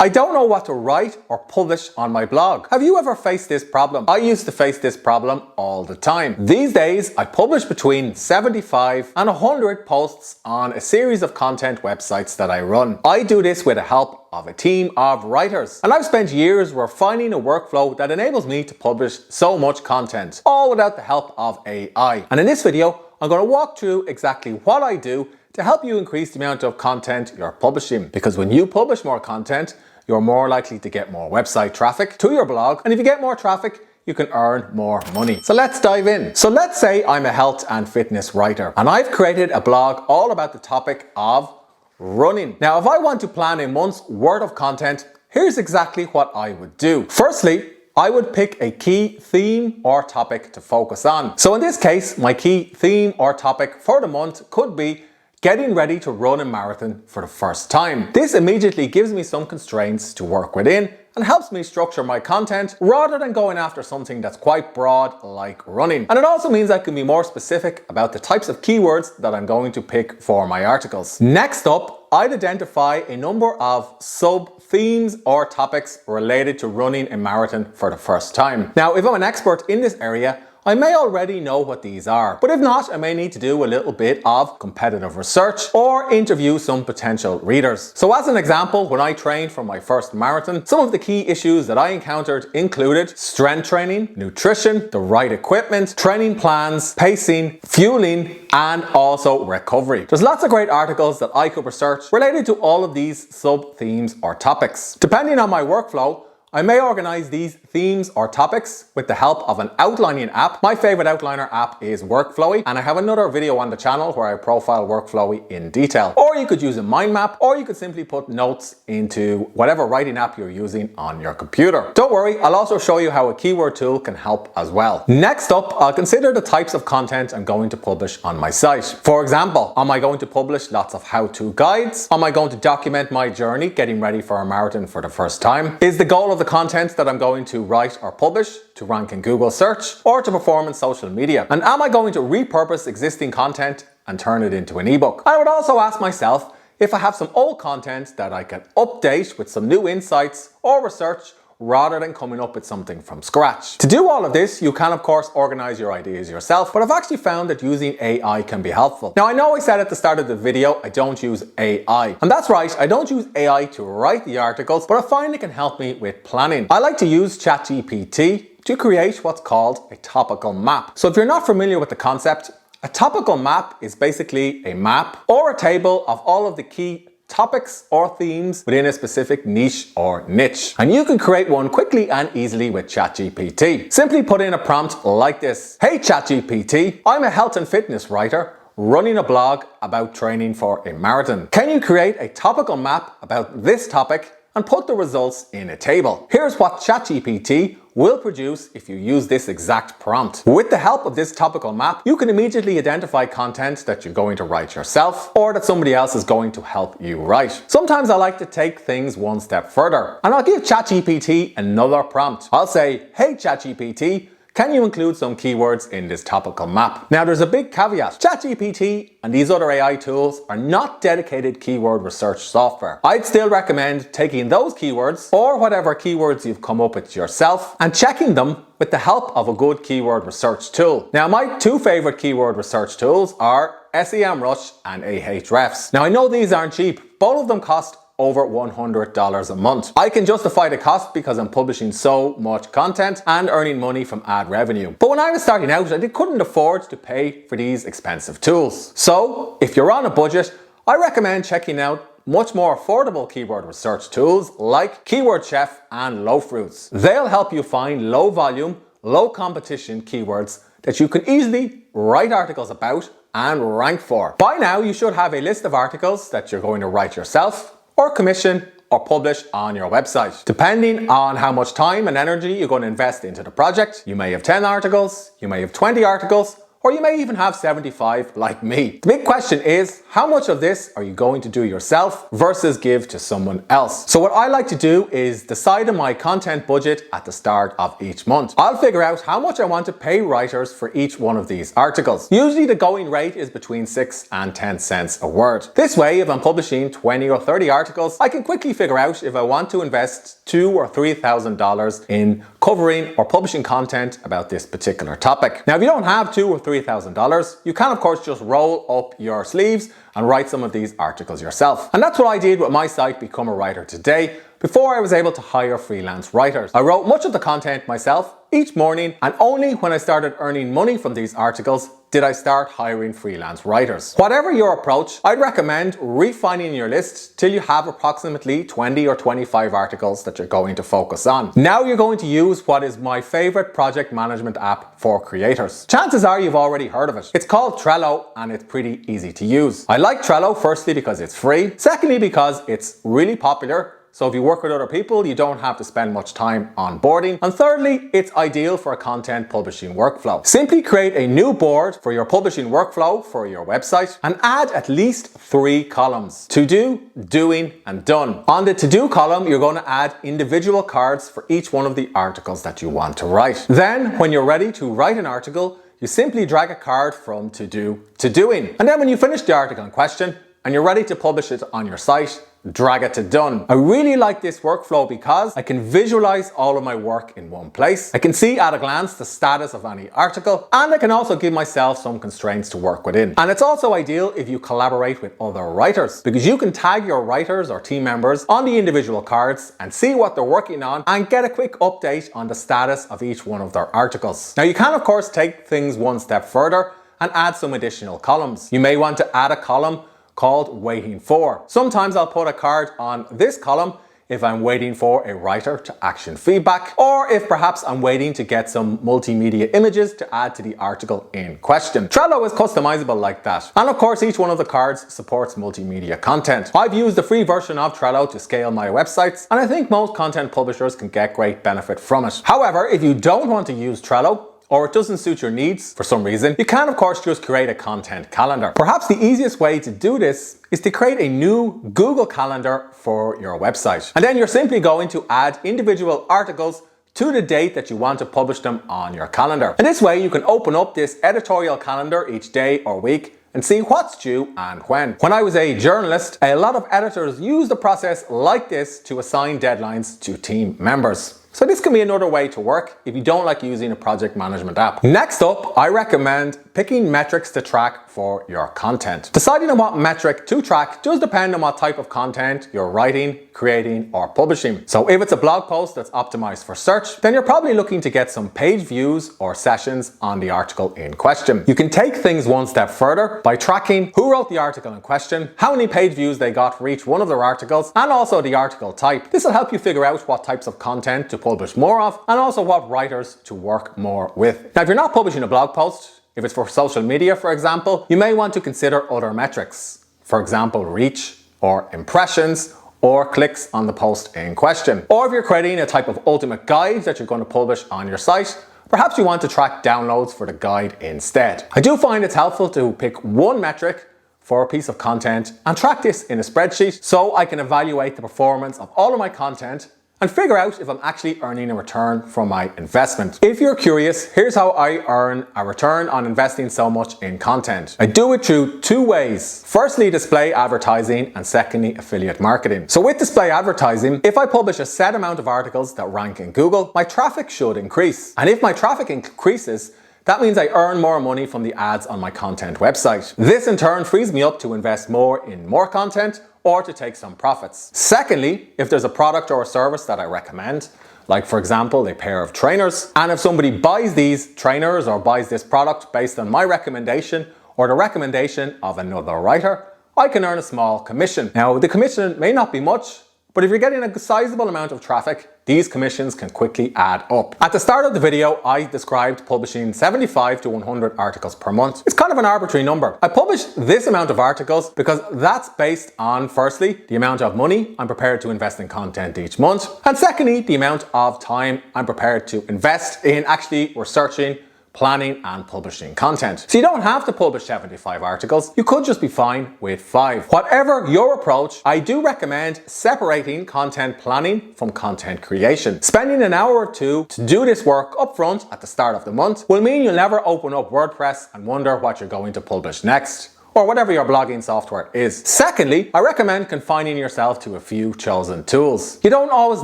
I don't know what to write or publish on my blog. Have you ever faced this problem? I used to face this problem all the time. These days, I publish between 75 and 100 posts on a series of content websites that I run. I do this with the help of a team of writers. And I've spent years refining a workflow that enables me to publish so much content, all without the help of AI. And in this video, I'm going to walk through exactly what I do to help you increase the amount of content you're publishing. Because when you publish more content, you're more likely to get more website traffic to your blog. And if you get more traffic, you can earn more money. So let's dive in. So let's say I'm a health and fitness writer and I've created a blog all about the topic of running. Now, if I want to plan a month's worth of content, here's exactly what I would do. Firstly, I would pick a key theme or topic to focus on. So in this case, my key theme or topic for the month could be getting ready to run a marathon for the first time. This immediately gives me some constraints to work within and helps me structure my content rather than going after something that's quite broad like running. And it also means I can be more specific about the types of keywords that I'm going to pick for my articles. Next up, I'd identify a number of sub-themes or topics related to running a marathon for the first time. Now, if I'm an expert in this area, I may already know what these are, but if not, I may need to do a little bit of competitive research or interview some potential readers. So as an example, when I trained for my first marathon, some of the key issues that I encountered included strength training, nutrition, the right equipment, training plans, pacing, fueling, and also recovery. There's lots of great articles that I could research related to all of these sub-themes or topics. Depending on my workflow, I may organize these themes or topics with the help of an outlining app. My favorite outliner app is Workflowy, and I have another video on the channel where I profile Workflowy in detail. Or you could use a mind map, or you could simply put notes into whatever writing app you're using on your computer. Don't worry, I'll also show you how a keyword tool can help as well. Next up, I'll consider the types of content I'm going to publish on my site. For example, am I going to publish lots of how-to guides? Am I going to document my journey getting ready for a marathon for the first time? Is the goal of the content that I'm going to write or publish to rank in Google search or to perform in social media? And am I going to repurpose existing content and turn it into an ebook? I would also ask myself if I have some old content that I can update with some new insights or research rather than coming up with something from scratch. To do all of this, you can of course organize your ideas yourself, but I've actually found that using AI can be helpful. Now, I know I said at the start of the video, I don't use AI. And that's right, I don't use AI to write the articles, but I find it can help me with planning. I like to use ChatGPT to create what's called a topical map. So if you're not familiar with the concept, a topical map is basically a map or a table of all of the key topics or themes within a specific niche or niche. And you can create one quickly and easily with ChatGPT. Simply put in a prompt like this. Hey ChatGPT, I'm a health and fitness writer running a blog about training for a marathon. Can you create a topical map about this topic and put the results in a table? Here's what ChatGPT will produce if you use this exact prompt. With the help of this topical map, you can immediately identify content that you're going to write yourself or that somebody else is going to help you write. Sometimes I like to take things one step further and I'll give ChatGPT another prompt. I'll say, hey ChatGPT, can you include some keywords in this topical map? Now there's a big caveat. ChatGPT and these other AI tools are not dedicated keyword research software. I'd still recommend taking those keywords or whatever keywords you've come up with yourself and checking them with the help of a good keyword research tool. Now my two favorite keyword research tools are SEMrush and Ahrefs. Now I know these aren't cheap. Both of them cost over $100 a month. I can justify the cost because I'm publishing so much content and earning money from ad revenue. But when I was starting out, I couldn't afford to pay for these expensive tools. So if you're on a budget, I recommend checking out much more affordable keyword research tools like Keyword Chef and Lowfruits. They'll help you find low volume, low competition keywords that you can easily write articles about and rank for. By now, you should have a list of articles that you're going to write yourself or commission or publish on your website. Depending on how much time and energy you're going to invest into the project, you may have 10 articles, you may have 20 articles, or you may even have 75 like me. The big question is, how much of this are you going to do yourself versus give to someone else? So what I like to do is decide on my content budget at the start of each month. I'll figure out how much I want to pay writers for each one of these articles. Usually the going rate is between 6 and 10 cents a word. This way, if I'm publishing 20 or 30 articles, I can quickly figure out if I want to invest $2,000 or $3,000 in covering or publishing content about this particular topic. Now, if you don't have $2,000 or $3,000, you can of course just roll up your sleeves and write some of these articles yourself. And that's what I did with my site Become a Writer Today before I was able to hire freelance writers. I wrote much of the content myself each morning, and only when I started earning money from these articles did I start hiring freelance writers. Whatever your approach, I'd recommend refining your list till you have approximately 20 or 25 articles that you're going to focus on. Now you're going to use what is my favorite project management app for creators. Chances are you've already heard of it. It's called Trello and it's pretty easy to use. I like Trello firstly because it's free, secondly because it's really popular. So if you work with other people, you don't have to spend much time onboarding. And thirdly, it's ideal for a content publishing workflow. Simply create a new board for your publishing workflow for your website and add at least 3 columns: to do, doing, and done. On the to do column, you're going to add individual cards for each one of the articles that you want to write. Then when you're ready to write an article, you simply drag a card from to do to doing. And then when you finish the article in question and you're ready to publish it on your site, drag it to done. I really like this workflow because I can visualize all of my work in one place. I can see at a glance the status of any article, and I can also give myself some constraints to work within. And it's also ideal if you collaborate with other writers, because you can tag your writers or team members on the individual cards and see what they're working on and get a quick update on the status of each one of their articles. Now you can of course take things one step further and add some additional columns. You may want to add a column called waiting for. Sometimes I'll put a card on this column if I'm waiting for a writer to action feedback, or if perhaps I'm waiting to get some multimedia images to add to the article in question. Trello is customizable like that. And of course, each one of the cards supports multimedia content. I've used the free version of Trello to scale my websites, and I think most content publishers can get great benefit from it. However, if you don't want to use Trello, or it doesn't suit your needs for some reason, you can of course just create a content calendar. Perhaps the easiest way to do this is to create a new Google Calendar for your website. And then you're simply going to add individual articles to the date that you want to publish them on your calendar. And this way you can open up this editorial calendar each day or week and see what's due and when. When I was a journalist, a lot of editors used a process like this to assign deadlines to team members. So this can be another way to work if you don't like using a project management app. Next up, I recommend picking metrics to track for your content. Deciding on what metric to track does depend on what type of content you're writing, creating, or publishing. So if it's a blog post that's optimized for search, then you're probably looking to get some page views or sessions on the article in question. You can take things one step further by tracking who wrote the article in question, how many page views they got for each one of their articles, and also the article type. This will help you figure out what types of content to publish more of, and also what writers to work more with. Now, if you're not publishing a blog post, if it's for social media, for example, you may want to consider other metrics. For example, reach or impressions or clicks on the post in question. Or if you're creating a type of ultimate guide that you're going to publish on your site, perhaps you want to track downloads for the guide instead. I do find it's helpful to pick one metric for a piece of content and track this in a spreadsheet so I can evaluate the performance of all of my content and figure out if I'm actually earning a return from my investment. If you're curious, here's how I earn a return on investing so much in content. I do it through 2 ways. Firstly, display advertising, and secondly, affiliate marketing. So with display advertising, if I publish a set amount of articles that rank in Google, my traffic should increase. And if my traffic increases, that means I earn more money from the ads on my content website. This in turn frees me up to invest more in more content or to take some profits. Secondly, if there's a product or a service that I recommend, like for example, a pair of trainers, and if somebody buys these trainers or buys this product based on my recommendation or the recommendation of another writer, I can earn a small commission. Now, the commission may not be much, but if you're getting a sizable amount of traffic, these commissions can quickly add up. At the start of the video, I described publishing 75 to 100 articles per month. It's kind of an arbitrary number. I publish this amount of articles because that's based on, firstly, the amount of money I'm prepared to invest in content each month, and secondly, the amount of time I'm prepared to invest in actually researching, planning and publishing content. So you don't have to publish 75 articles, you could just be fine with 5. Whatever your approach, I do recommend separating content planning from content creation. Spending an hour or two to do this work up front at the start of the month will mean you'll never open up WordPress and wonder what you're going to publish next, or whatever your blogging software is. Secondly, I recommend confining yourself to a few chosen tools. You don't always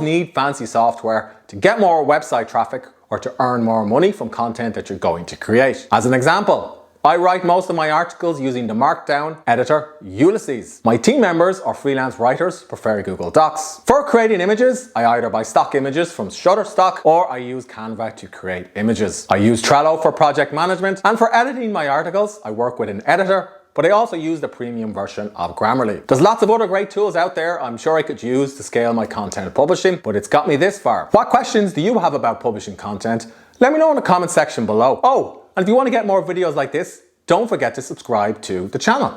need fancy software to get more website traffic or to earn more money from content that you're going to create. As an example, I write most of my articles using the Markdown editor Ulysses. My team members or freelance writers prefer Google Docs. For creating images, I either buy stock images from Shutterstock or I use Canva to create images. I use Trello for project management, and for editing my articles, I work with an editor, but I also use the premium version of Grammarly. There's lots of other great tools out there I'm sure I could use to scale my content publishing, but it's got me this far. What questions do you have about publishing content? Let me know in the comment section below. Oh, and if you want to get more videos like this, don't forget to subscribe to the channel.